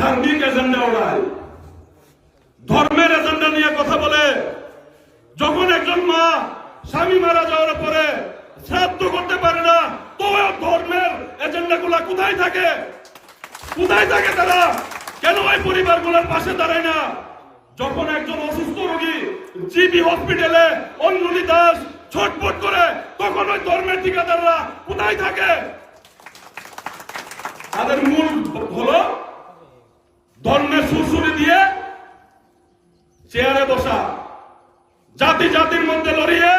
ধার্মিক এজেন্ডা ওড়ায়, ধর্মের এজেন্ডা নিয়ে কথা বলে। যখন একজন মা স্বামী মারা যাওয়ার পরে শ্রাদ্ধ করতে পারে না, তো ধর্মের এজেন্ডা গুলা কোথায় থাকে? কোথায় থাকে তারা? কেন ওই পরিবারগুলোর পাশে দাঁড়ায় না? যখন একজন অসুস্থ রোগী জিবি হসপিটালে অঞ্জলি দাস ছটফট করে, তখন ওই ধর্মের ঠিকাদাররা কোথায় থাকে? তাদের মূল হলো ধর্মের সুরসুরি দিয়ে চেয়ারে বসা, জাতি জাতির মধ্যে লড়িয়ে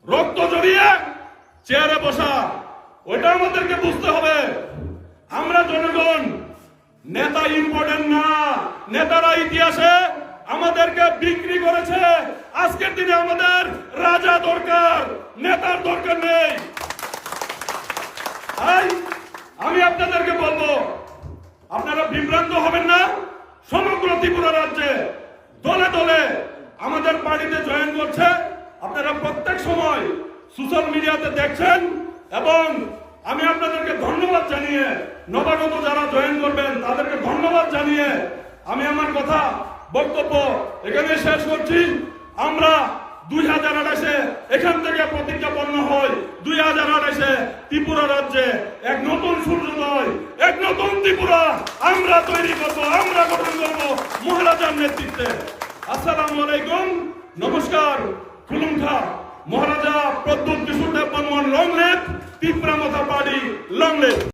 রক্ত জড়িয়ে চেয়ারে বসা। ওইটা আমাদেরকে বুঝতে হবে। আমরা জনগণ, নেতা ইম্পর্টেন্ট না। নেতারা ইতিহাসে আমাদেরকে বিক্রি করেছে। আজকের দিনে আমাদের রাজা দরকার, নেতার দরকার নেই। তাই আমি আপনাদেরকে বলবো, আপনারা বিভ্রান্ত হবেন না। সমগ্র ত্রিপুরা রাজ্যে দলে দলে আমাদের পার্টিতে জয়েন করছে। আপনারা প্রত্যেক সময় সোশ্যাল মিডিয়াতে দেখছেন, এবং আমি আপনাদেরকে ধন্যবাদ জানিয়ে, নবাগত যারা জয়েন করবেন তাদেরকে ধন্যবাদ জানিয়ে আমি আমার কথা বক্তব্য এখানে শেষ করছি। আমরা 2028-এ এখান থেকে প্রতিজ্ঞাপন্ন হই, 2028-এ ত্রিপুরা রাজ্যে এক নতুন সূর্যোদয়, এক নতুন ত্রিপুরা আমরা তৈরি করব, আমরা গঠন করব মহারাজার নেতৃত্বে। আসসালামু আলাইকুম, নমস্কার, খুলুমখা। মহারাজা প্রদ্যুৎ কিশোর দেব বর্মন লং লিভ, ত্রিপুরা মাতা পার্টি লং লিভ।